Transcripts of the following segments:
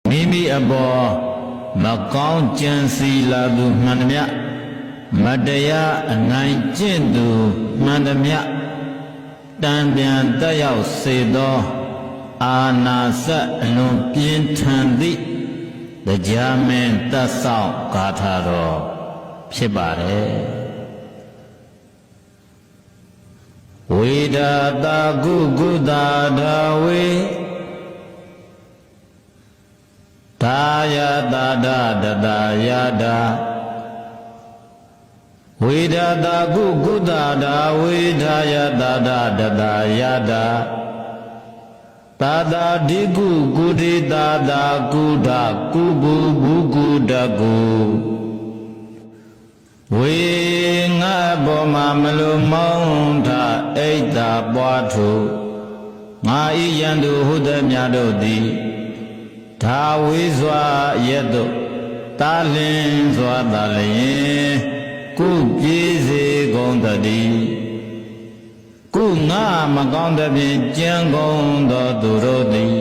မိမိအပေါ်မကောင်းကြံစီလာသူမှန်သမျှမတရားအနိုင်ကျင့်သူမှန်သမျှတံပြန်တက်ရောက်စေသောအာနာစအလွန်ပြင်းထန်သည့်တရားမင်းတတ်ဆောင်ဂါထာတော်ဖြစ်ပါတယ်ဝေဒတာကုကုတာဒါဝေသာယတာဒတတာယတာဝေဒတာကုကုတာဒါဝေသာယတာဒတတာယတာသာသာဒီကုကုတိသာသာကုဒကုကုဘုကုတကုဝေငါဘောမှာမလိုမောင်းထအိတ်သာပွားထုငါဤယံသူဟုသည်များတို့သည်သာဝေစွာရက်တို့တာလင်းစွာတာလျင်ကုပြေးစေကုန်တည်းကုငါမကောင်းတဲ့ဖြင့်ကြံကုန်သောသူတို့သည်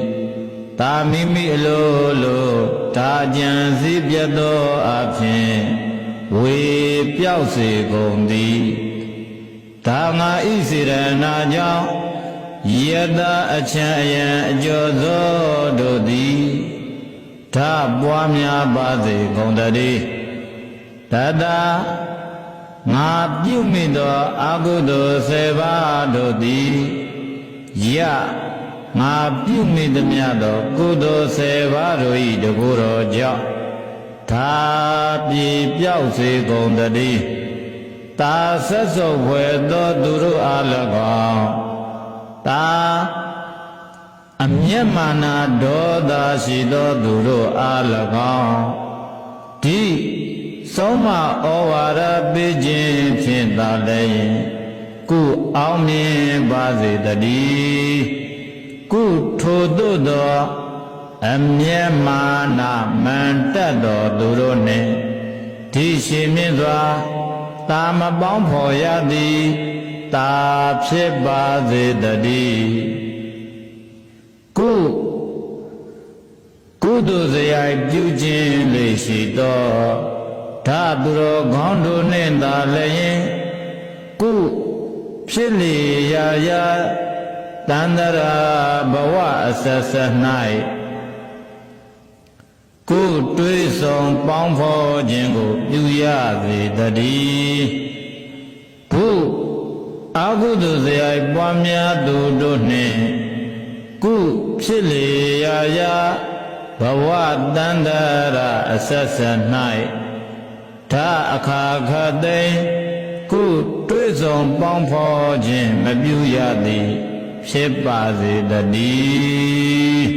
သာမိမိအလိုလိုဒါကြံစည်းပြတ်သောအဖြစ်ဝေပြောက်စေကုန်သည်ဒါငါဤစေရနာကြောင့်ယတအချံအယံအကျော်သောတို့သည်ဓာပွားများပါစေကုန်တည်းတတငါပြုမိသောအကုသိုလ်10ပါးတို့သည်ယငါပြုမိသမျှသောကုသိုလ်10ပါးတို့၏တကူတော်ကြောင့်သာပြေပြောက်စေကုန်တည်းသာဆက်စုပ်ဖွယ်သောသူတို့အား၎င်းသာအမျက်မာနဒေါသရှိသောသူတို့အား၎င်းဒီဆုံးမဩဝါဒပေးခြင်းဖြင့်သာလည်းကုအောင်မြင်ပါစေတည်းကုထိုသို့သောအမျက်မာနမန်တက်တော်သူတို့နှင့်ဒီရှင်မြင့်စွာတာမပေါင်းဖော်ရသည်တာဖြစ်ပါစေတည်းကုသိုလ်စရိုက်ပြုခြင်းလေရှိသောဓာသူတော်ခေါင်းတို့နှင့်သာလည်းကုဖြစ်လေရာရာတန္တရာဘဝအဆက်ဆက်၌ကုတွေးဆောင်ပေါင်းဖော်ခြင်းကိုပြုရစေတည်းဘုအကုသိုလ်စရိုက်ပွားများသူတို့နှင့်ကုဖြစ်လေရာရာဘဝတန္တရာအဆက်ဆက်၌ဒါအခါခသိကုတွေးဆောင်ပေါင်းဖော်ခြင်းမပြုရသည်ဖြစ်ပါစေတည်း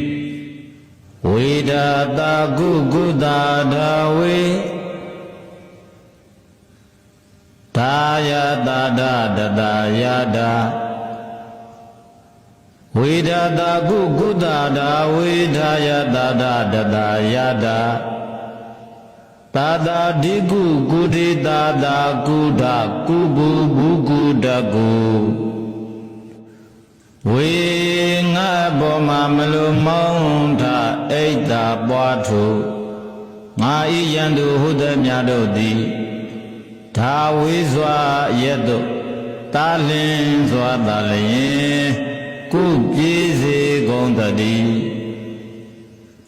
ဝေဒတာကုကုတာဒါဝေသာယတာဒတတာယတာဝေဒတာကုကုတာဒါဝေသာယတာဒတတာယတာသာသာဒီကုကုတိသာသာကုဒကုကုဘုကုတကုဝေငါဘောမှာမလိုမောင်းထအိတ်သာပွားထုငါဤယံသူဟုသည်များတို့သည်သာဝေစွာရက်တို့တာလင်းစွာတာလျင်ကုပြေးစေကုန်တည်း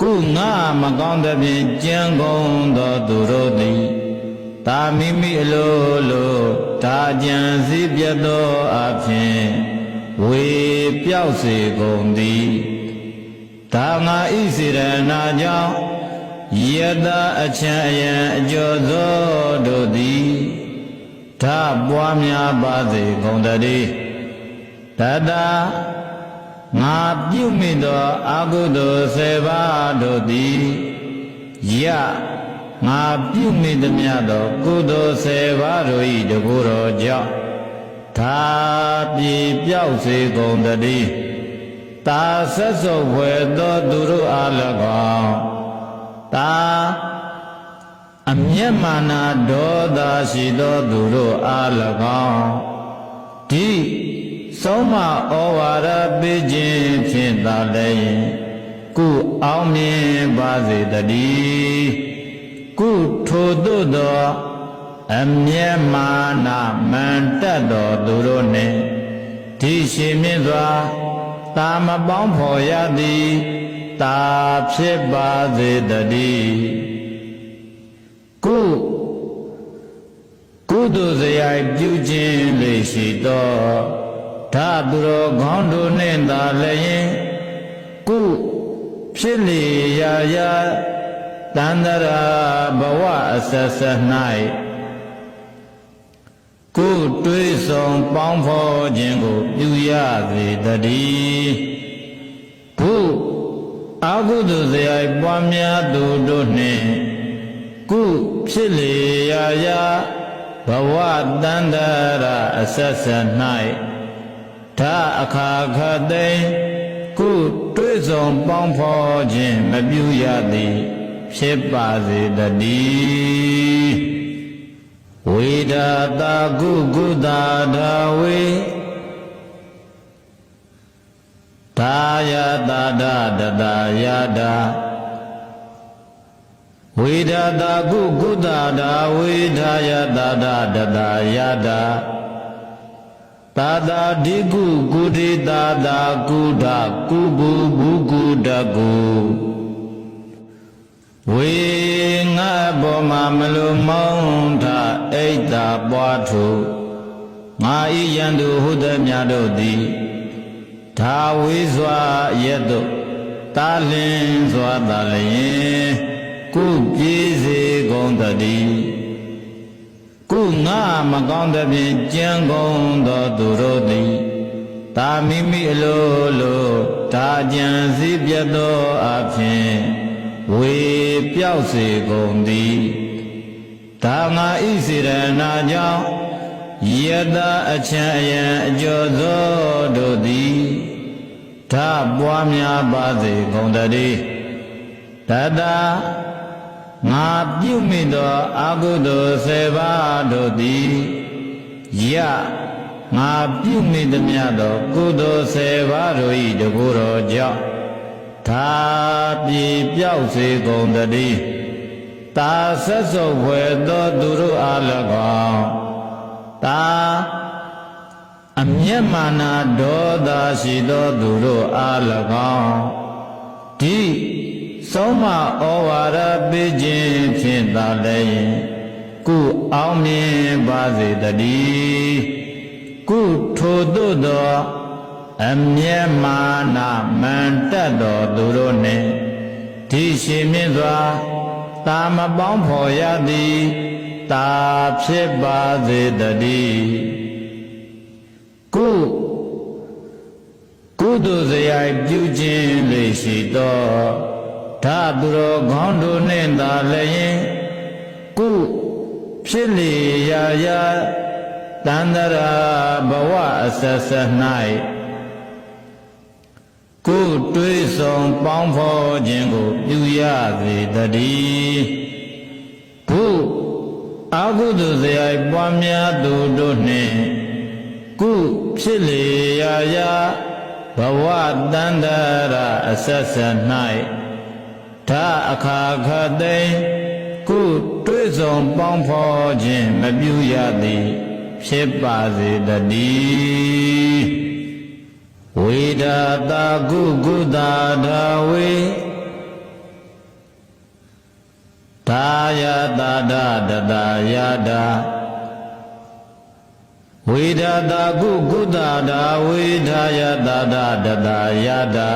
ကုငါမကောင်းတဲ့ဖြင့်ကြံကုန်သောသူတို့သည်သာမိမိအလိုလိုဒါကြံစည်းပြတ်သောအဖြစ်ဝေပြောက်စေကုန်သည်ဒါငါဤစေရနာကြောင့်ယတအချံအယံအကျော်သောတို့သည်ဓာပွားများပါစေကုန်တည်းတတငါပြုမိသောအကုသိုလ်10ပါးတို့သည်ယငါပြုမိသမျှသောကုသိုလ်10ပါးတို့၏တကူတော်ကြောင့်သာပြေပြောက်စေကုန်တည်းသာဆက်စုပ်ဖွယ်သောသူတို့အား၎င်းသာအမျက်မာနဒေါသရှိသောသူတို့အား၎င်းဒီဆုံးမဩဝါဒပေးခြင်းဖြင့်သာလည်းကု ကုအောင်မြင်ပါစေတည်းကုထိုသို့သောအမျက်မာနမန်တက်တော်သူတို့နှင့်ဒီရှိမြင့်စွာတာမပေါင်းဖော်ရသည်တာဖြစ်ပါစေတည်းကုသိုလ်စရိုက်ပြုခြင်းလေရှိသောဓာသူတော်ခေါင်းတို့နှင့်သာလည်းကုဖြစ်လေရာရာတန္တရာဘဝအဆက်ဆက်၌ကုတွေးဆောင်ပေါင်းဖော်ခြင်းကိုပြုရစေတည်းဘုအကုသိုလ်စရိုက်ပွားများသူတို့နှင့်ကုဖြစ်လေရာရာဘဝတန္တရာအဆက်ဆက်၌ဓာအခါခသိမ့်ကုတွေးဆောင်ပေါင်းဖော်ခြင်းမပြုရသည်ဖြစ်ပါစေတည်းဝိဒာတာကုကုတာဒါဝေဒါယတာဒတတာယတာဝိဒာတာကုကုတာဒါဝေဒါယတာဒတတာယတာသာသာဒီကုကုတိသာသာကုဒကုကုဘူကုတကုဝေငါဘောမှာမလိုမောင်းထအိတ်တာပွားထုငါဤယံသူဟုသည်များတို့သည်ဒါဝေစွာရက်တို့တာလင်းစွာသာလျင်ကုပြေးစေကုန်တည်းကုငါမကောင်းသဖြင့်ကြံကုန်သောသူတို့သည်တာမိမိအလိုလိုဒါကြံစည်းပြတ်သောအဖြစ်ဝေပြောက်စေကုန်သည်ဒါငါဤစေရနာကြောင့်ယတအချံအယံအကျော်သောတို့သည်ဓာပွားများပါစေကုန်တည်းတတငါပြုမိသောအကုသိုလ်7ပါးတို့သည်ယငါပြုမိသမျှသောကုသိုလ်7ပါးတို့၏တကူတော်ကြောင့်သာပြေပြောက်စေကုန်တည်းတာဆက်စုပ်ဖွယ်သောသူတို့အား၎င်းတာအမျက်မာနဒေါသရှိသောသူတို့အား၎င်းဒီဆုံးမဩဝါဒပေးခြင်းဖြင့်သာလည်းကုအောင်မြင်ပါစေတည်းကုထိုသို့သောအမျက်မာနမန်တက်တော်သူတို့နှင့်ဒီရှိမြင့်စွာတာမပေါင်းဖော်ရသည်တာဖြစ်ပါစေတည်းကုသိုလ်စရိုက်ပြုခြင်းလေရှိသောဓာသူတော်ခေါင်းတို့နှင့်သာလည်းကုဖြစ်လေရာရာတန္တရာဘဝအဆက်ဆက်၌ကုတွေးဆောင်ပေါင်းဖော်ခြင်းကိုပြုရစေတည်းဘုအကုသိုလ်စရိုက်ပွားများသူတို့နှင့်ကုဖြစ်လေရာရာဘဝတန္တရာအဆက်ဆက်၌ဓာအခါခသိမ့်ကုတွေးဆောင်ပေါင်းဖော်ခြင်းမပြုရသည်ဖြစ်ပါစေတည်းဝိဒာတာကုကုတာဒါဝေဒါယတာဒတတာယတာဝိဒာတာကုကုတာဒါဝေဒါယတာဒတတာယတာ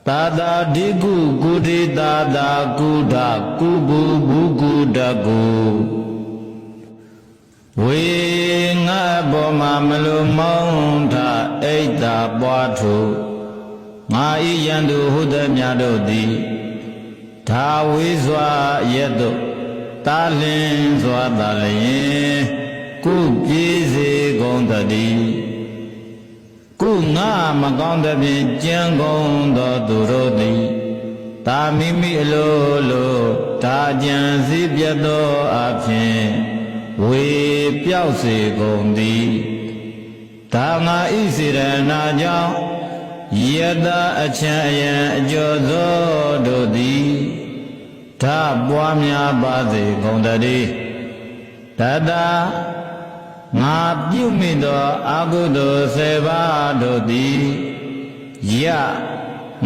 သာသာဒီကုကုတိသာသာကုဒကုကုဘူကုတကုဝေငါဘောမှာမလိုမောင်းထအိတ်တာပွားထုငါဤယံသူဟုသည်များတို့သည်ဒါဝေစွာရက်တို့တာလင်းစွာသာလျင်ကုပြေးစေကုန်တည်းကုငါမကောင်းသဖြင့်ကြံကုန်သောသူတို့သည်တာမိမိအလိုလိုဒါကြံစည်းပြတ်သောအဖြစ်ဝေပြောက်စေကုန်သည်ဒါငါဤစေရနာကြောင့်ယ ယတအချံအယံအကျော်သောတို့သည်ဓာပွားများပါစေကုန်တည်းတတငါပြုမိသောအကုသိုလ်10ပါးတို့သည်ယ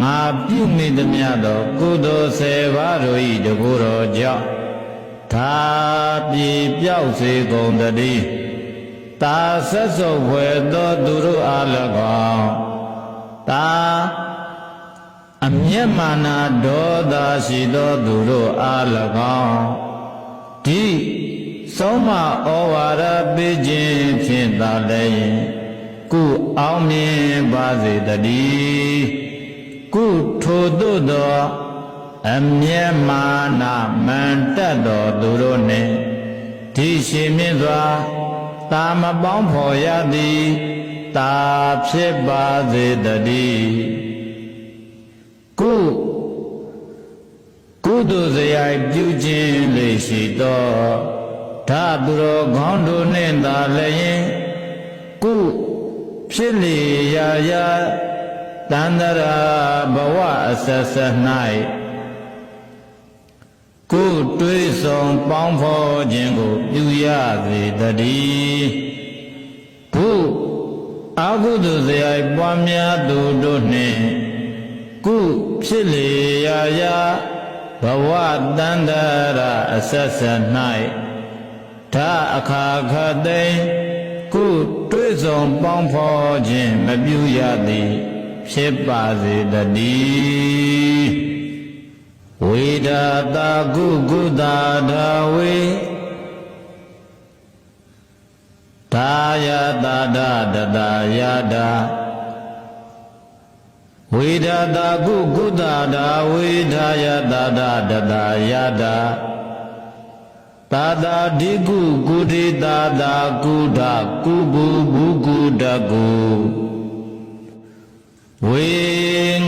ငါပြုမိသည်များသောကုသိုလ်10ပါးတို့၏တကူတော်ကြောင့်သာပြေပြောက်စေကုန်တည်းတာဆက်စုပ်ဖွယ်သောသူတို့အား၎င်းတာအမျက်မာနာဒေါသရှိသောသူတို့အား၎င်းဒီဆုံးမဩဝါဒပေးခြင်းဖြင့်သာလည်းကုအောင်မြင်ပါစေတည်းကုထိုသို့သောအမျက်မာနာမန်တက်တော်သူတို့နှင့်ဒီရှင်မြင့်စွာတာမပေါင်းဖော်ရသည်တာဖြစ်ပါစေတည်းကုသိုလ်စရိုက်ပြုခြင်းလေရှိသောဓာသူတော်ခေါင်းတို့နှင့်သာလည်းကုဖြစ်လေရာတန္တရာဘဝအဆက်ဆက်၌ကုတွေးဆောင်ပေါင်းဖော်ခြင်းကိုပြုရစေတည်းကုအကုသိုလ်စရိုက်ပွားများသူတို့နှင့်ကုဖြစ်လေရာဘဝတန္တရာအဆက်ဆက်၌ဓာအခါခသိမ့်ကုတွေးဆောင်ပေါင်းဖော်ခြင်းမပြုရသည်ဖြစ်ပါစေတည်းဝိဒာတာကုကုတာဒါဝေဒါယတာဒတတာယတာဝိဒာတာကုကုတာဒါဝေဒါယတာဒတတာယတာသာသာဒီကုကုတိသာသာကုဒကုကုဘူကုတကုဝေ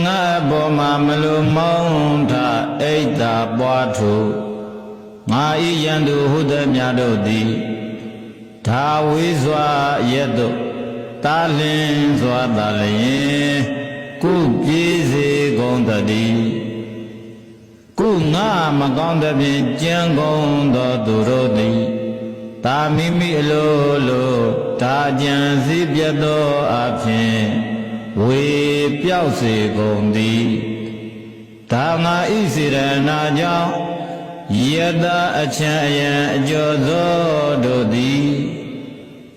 ငါဘောမှာမလိုမောင်းထအိတ်တာပွားထုငါဤယံသူဟုသည်များတို့သည်ဒါဝေစွာရက်တို့တာလင်းစွာတာလျင်ကုပြေးစေကုန်တည်းကုငါမကောင်းသဖြင့်ကြံကုန်သောသူတို့သည်တာမိမိအလိုလိုဒါကြံစည်းပြတ်သောအဖြစ်ဝေပြောက်စေကုန်သည်ဒါငါဤစေရနာကြောင့်ယတအချံအယံအကျော်သောတို့သည်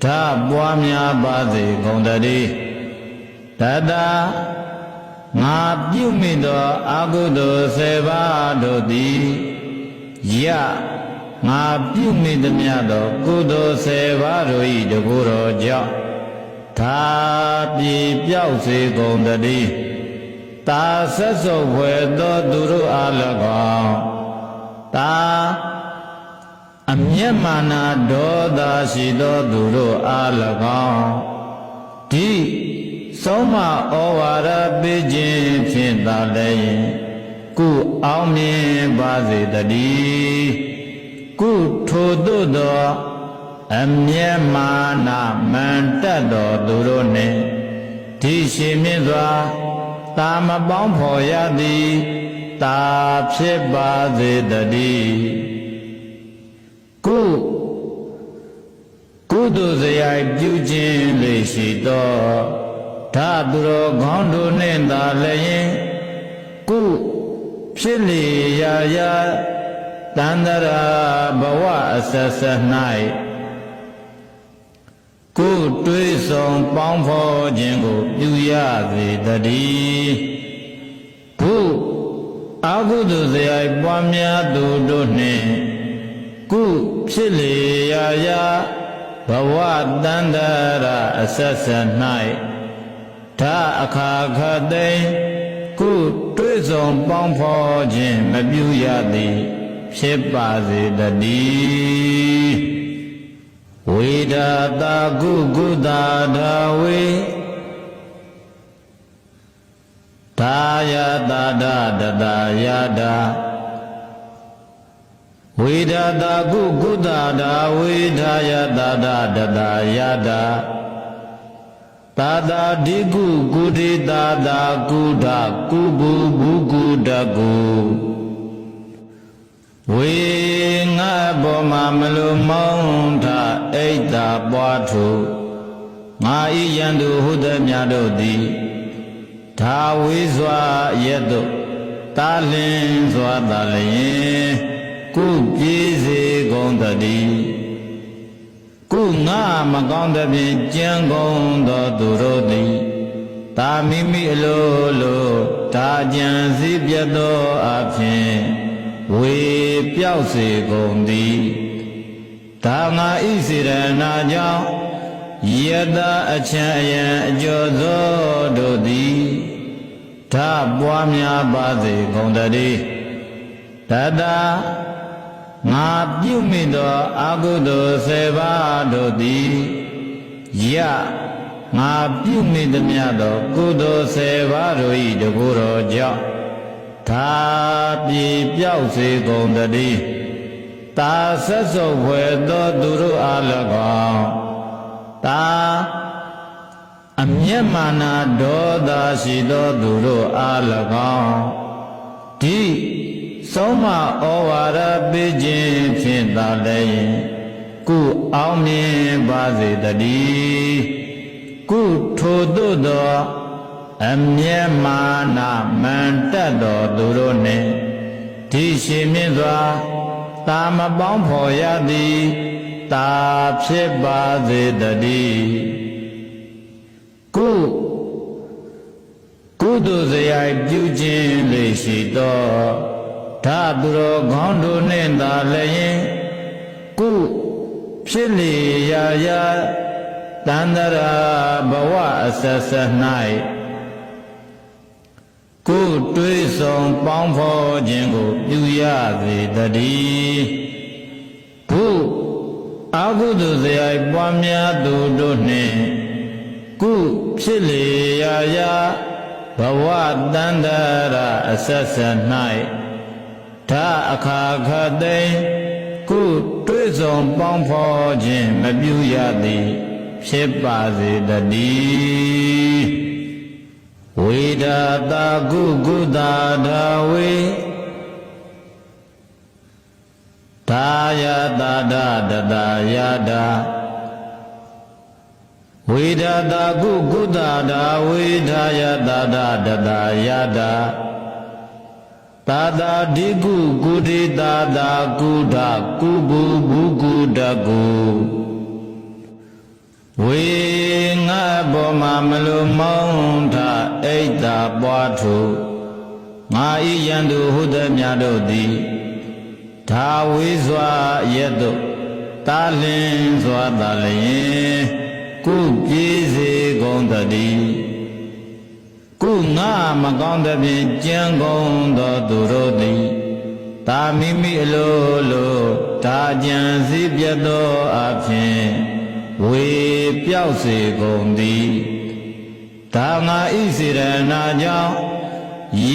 ဓာပွားများပါစေကုန်တည်းတတငါပြုမိသောအကုသိုလ်10ပါးတို့သည်ယငါပြုမိသည်များသောကုသိုလ်10ပါးတို့၏တကူတော်ကြောင့်သာပြေပြောက်စေကုန်တည်းတာဆက်စုပ်ဖွယ်သောသူတို့အား၎င်းတာအမျက်မာနာဒေါသရှိသောသူတို့အား၎င်းဒီဆုံးမဩဝါဒပေးခြင်းဖြင့်သာလည်းကုအောင်မြင်ပါစေတည်းကုထိုသို့သောအမျက်မာနာမန်တက်တော်သူတို့နှင့်ဒီရှင်မြင့်စွာတာမပေါင်းဖော်ရသည်တာဖြစ်ပါစေတည်းကုသိုလ်စရိုက်ပြုခြင်းလေရှိသောဓာသူတော်ခေါင်းတို့နှင့်သာလည်းကုဖြစ်လေရာတန္တရာဘဝအဆက်ဆက်၌ကုတွေးဆောင်ပေါင်းဖော်ခြင်းကိုပြုရစေတည်းကုအကုသိုလ်စရိုက်ပွားများသူတို့နှင့်ကုဖြစ်လေရာဘဝတန္တရာအဆက်ဆက်၌ဓာအခါခသိမ့်ကုတွေးဆောင်ပေါင်းဖော်ခြင်းမပြုရသည်ဖြစ်ပါစေတည်းဝိဒာတာကုကုတာဒါဝေဒါယတာဒတတာယတာဝိဒာတာကုကုတာဒါဝေဒါယတာဒတတာယတာ သာသာဒီကုကုတိသာသာကုဒကုကုဘူကုတကုဝေငါဘောမှာမလိုမောင်းထအိတ်တာပွားထုငါဤယံသူဟုသည်များတို့သည်ဒါဝေစွာရက်တို့တာလင်းစွာတာလျင်ကုပြေးစေကုန်တည်းကုငါမကောင်းသဖြင့်ကြံကုန်သောသူတို့သည်တာမိမိအလိုလိုဒါကြံစည်းပြတ်သောအဖြစ်ဝေပြောက်စေကုန်သည်ဒါငါဤစေရနာကြောင့်ယတအချံအယံအကျော်သောတို့သည်ဓာပွားများပါစေကုန်တည်းတတငါပြုမိသောအကုသိုလ်10ပါးတို့သည်ယငါပြုမိသမျှသောကုသိုလ်10ပါးတို့၏တကူတော်ကြောင့်ဒါပြေပြောက်စေကုန်တည်းတာဆက်စုပ်ဖွယ်သောသူတို့အား၎င်းတာအမျက်မာနာဒေါသရှိသောသူတို့အား၎င်းဒီဆုံးမဩဝါဒပေးခြင်းဖြင့်သာလည်းကုအောင်မြင်ပါစေတည်းကုထိုသို့သောအမျက်မာနာမန်တက်တော်သူတို့နှင့်ဒီရှင်မြင့်စွာတာမပေါင်းဖော်ရသည်တာဖြစ်ပါစေတည်းကုသိုလ်စရိုက်ပြုခြင်းလေရှိသောဓာသူတော်ခေါင်းတို့နှင့်သာလည်းကုဖြစ်လေရာရာတန္တရာဘဝအဆက်ဆက်၌ကုတွေးဆောင်ပေါင်းဖော်ခြင်းကိုပြုရစေတည်းကုအကုသိုလ်စရိုက်ပွားများသူတို့နှင့်ကုဖြစ်လေရာရာဘဝတန္တရာအဆက်ဆက်၌ဓာအခါခသိမ့်ကုတွေးဆောင်ပေါင်းဖော်ခြင်းမပြုရသည်ဖြစ်ပါစေတည်းဝေဒတာကုကုတာဒါဝေဒါယတာဒတတယတာဝေဒတာကုကုတာဒါဝေဒါယတာဒတတယတာသာသာဒီကုကုတိသာသာကုဒကုကုဘူကုတကုဝေငါဘောမှာမလိုမောင်းထအိတ်တာပွားထုငါဤယံသူဟုသည်များတို့သည်ဒါဝေစွာရက်တို့တာလင်းစွာတာလျင်ကုပြေးစေကုန်တည်းကုငါမကောင်းသဖြင့်ကြံကုန်သောသူတို့သည်တာမိမိအလိုလိုဒါကြံစည်းပြတ်သောအဖြစ်ဝေပြောက်စေကုန်သည်ဒါငါဤစေရနာကြောင့်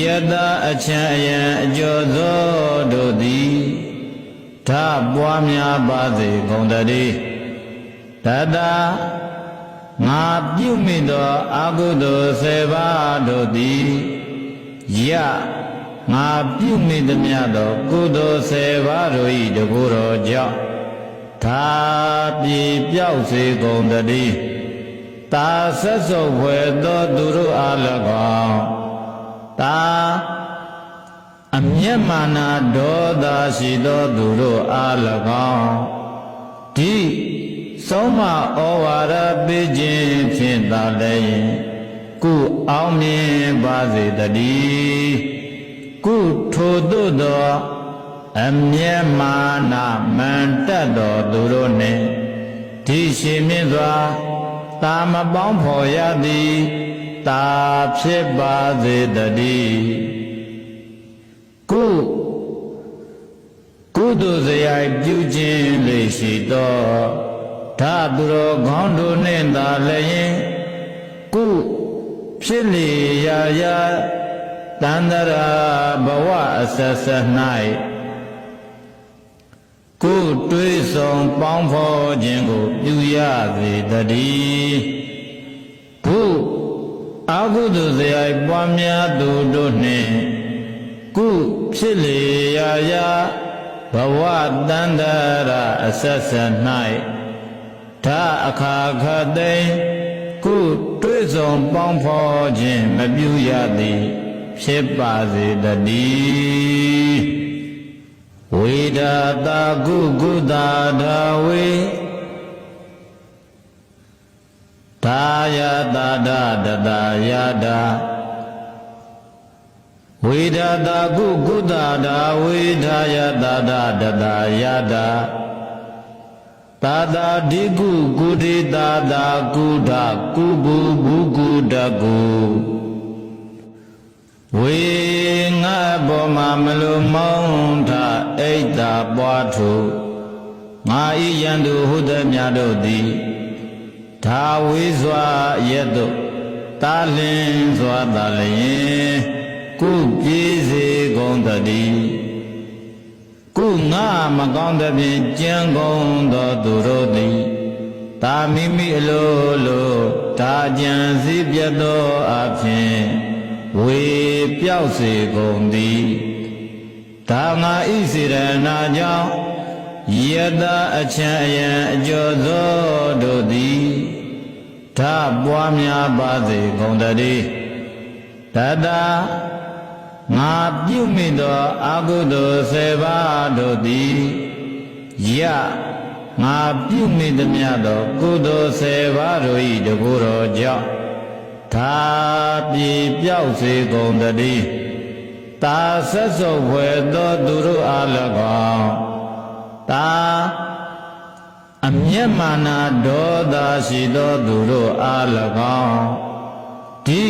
ယတအချံအယံအကျော်သောတို့သည်ဓာပွားများပါစေကုန်တည်းတတငါပြုမိသောအကုသိုလ်10ပါးတို့သည်ယငါပြုမိသမျှသောကုသိုလ်10ပါးတို့၏တကူတော်ကြောင့်ဒါပြေပြောက်စေကုန်တည်းတာဆက်စုပ်ဖွယ်သောသူတို့အား၎င်းတာအမျက်မာနာဒေါသရှိသောသူတို့အား၎င်းဒီဆုံးမဩဝါဒပေးခြင်းဖြင့်သာလည်းကုအောင်မြင်ပါစေတည်းကုထိုသို့သောအမျက်မာနာမန်တက်တော်သူတို့နှင့်ဒီရှင်မြင့်စွာတာမပေါင်းဖော်ရသည်တာဖြစ်ပါစေတည်းကုသိုလ်စရိုက်ပြုခြင်းလေရှိသောဓာသူတော်ခေါင်းတို့နှင့်သာလည်းကုဖြစ်လေရာရာတန္တရာဘဝအဆက်ဆက်၌ကုတွေးဆောင်ပေါင်းဖော်ခြင်းကိုပြုရစေတည်းကု အာဟုတုဇယိုက်ပွားများသူတို့နှင့်ကုဖြစ်လေရာရာဘဝတန္တရာအဆက်ဆက်၌ဒါအခါခသိမ့်ကုတွေ့ဆုံပေါင်းဖော်ခြင်းမပြုရသည်ဖြစ်ပါစေတည်းဝိဒာတာကုကုတာဒါဝေဒါယတာဒတတယတာဝိဒာတာကုကုတာဒါဝေဒါယတာဒတတယတာသာသာဒီကုကုတိသာသာကုဒကုကုဘူကုတကုဝေငါဘောမှာမလိုမောင်းထအိတ်တာပွားထုငါဤယံသူဟုသည်များတို့သည်ဒါဝေစွာရက်တို့တာလင်းစွာတာလျင်ကုပြေးစေကုန်တည်းကုငါမကောင်းသဖြင့်ကြံကုန်သောသူတို့သည်တာမိမိအလိုလိုဒါကြံစည်းပြတ်သောအဖြစ်ဝေပြောက်စေကုန်သည်ဒါငါဤစေရနာကြောင့်ယတအချံအယံအကျော်သောတို့သည်ဒါပွားများပါစေကုန်တည်းတတငါပြုမိသောအာဟုတု10ပါးတို့သည်ယငါပြုမိသမျှသောကုသိုလ်10ပါးတို့၏တကူတော်ကြောင့်သာပြေပြောက်စေကုန်တည်းတာဆက်စုပ်ဖွယ်သောသူတို့အား၎င်းတာအမျက်မာနဒေါသရှိသောသူတို့အား၎င်းဒီ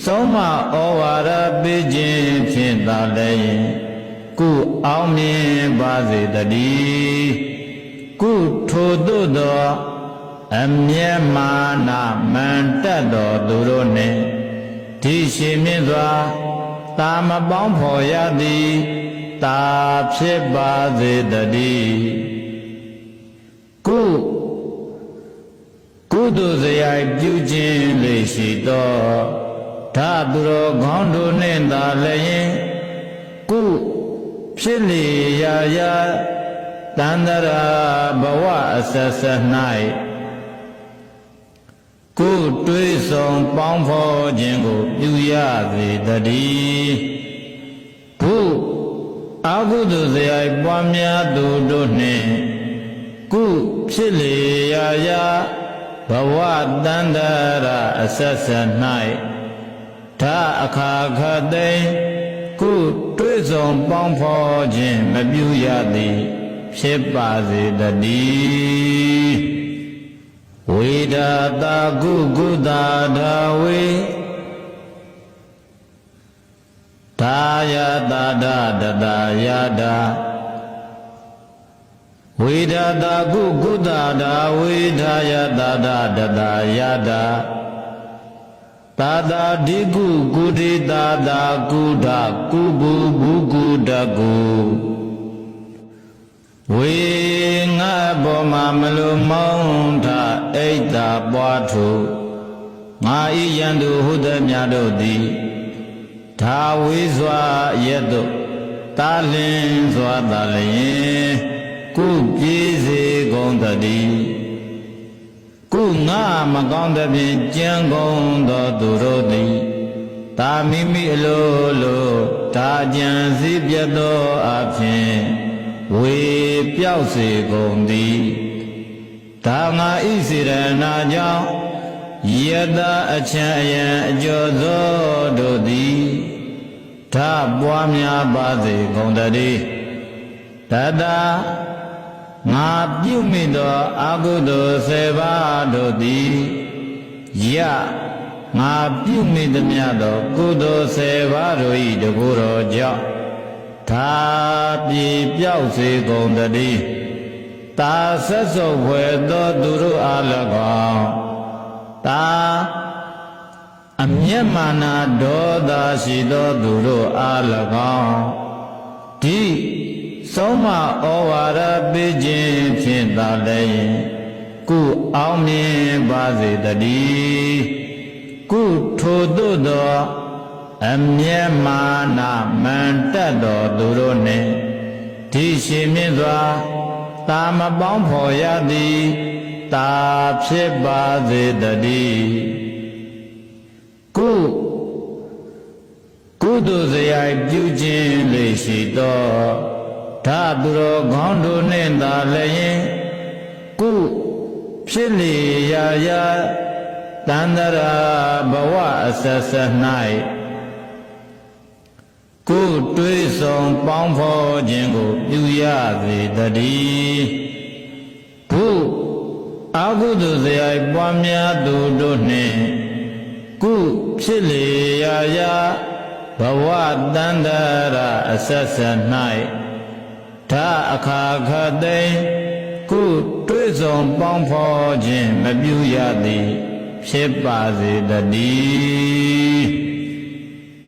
ဆုံးမဩဝါဒပေးခြင်းဖြင့်သာလည်းကုအောင်မြင်ပါစေတည်းကုထိုသို့သောအမျက်မာနမန်တက်တော်သူတို့နှင့်ဒီရှင်မြင့်စွာတာမပေါင်းဖော်ရသည်တာဖြစ်ပါစေတည်းကုသိုလ်စရိုက်ပြုခြင်းလေရှိသောဒါသူတော်ကောင်းတို့နှင့်သာလည်းကုဖြစ်လေရာရာတန္တရာဘဝအဆက်ဆက်၌ကုတွေးဆောင်ပေါင်းဖော်ခြင်းကိုပြုရစေတည်းကုအာဟုတုဇယိုက်ပွားများသူတို့နှင့်ကုဖြစ်လေရာရာဘဝတန္တရာအဆက်ဆက်၌ဒါအခါခသိမ့်ကုတွေးဆောင်ပေါင်းဖော်ခြင်းမပြုရသည်ဖြစ်ပါစေတည်းဝိဒာတာကုကုတာဒါဝေဒါယတာဒတတယတာဝိဒာတာကုကုတာဒါဝေဒါယတာဒတတယတာသာသာဒီကုကုတိသာသာကုဒကုကုဘူကုတကုဝေငါဘောမှာမလိုမောင်းထအိတ်တာပွားထုငါဤယံသူဟုသည်များတို့သည်ဒါဝေစွာရက်တို့တာလင်းစွာတာလျင်ကုပြေးစေကုန်တည်းကုငါမကောင်းသဖြင့်ကြံကုန်သောသူတို့သည်တာမိမိအလိုလိုဒါကြံစည်းပြတ်သောအဖြစ်ဝေပြောက်စေကုန်သည်ဒါငါဤစေရနာကြောင့်ယတအချံအယံအကျော်သောတို့သည်ဒါပွားများပါစေကုန်တည်းတတငါပြုမိသောအာဟုတု10ပါးတို့သည်ယငါပြုမိသမျှသောကုသိုလ်10ပါးတို့၏တကူတော်ကြောင့်သာပြေပြောက်စေကုန်တည်းတာဆက်စုပ်ဖွယ်သောသူတို့အား၎င်းတာအမျက်မာနဒေါသရှိသောသူတို့အား၎င်းဒီဆုံးမဩဝါဒပေးခြင်းဖြင့်သာလည်းကုအောင်မြင်ပါစေတည်း ကုထိုသို့သောအမျက်မာနမန်တက်တော်သူတို့နှင့်ဒီရှိမြင့်စွာတာမပေါင်းဖော်ရသည်တာဖြစ်ပါစေတည်းကုသိုလ်စရိုက်ပြုခြင်းလေရှိသောဓာသူတော်ခေါင်းတို့နှင့်သာလည်းကုဖြစ်လေရာရာတန္တရာဘဝအဆက်ဆက်၌ကိုယ်တွေးဆောင်ပေါင်းဖော်ခြင်းကိုပြုရစေတည်းဘုအကုသိုလ်စရိုက်ပွားများသူတို့နှင့်ကုဖြစ်လေရာရာဘဝတန္တရာအဆက်ဆက်၌ဓာအခါခသိမ့်ကိုယ်တွေးဆောင်ပေါင်းဖော်ခြင်းမပြုရသည်ဖြစ်ပါစေတည်း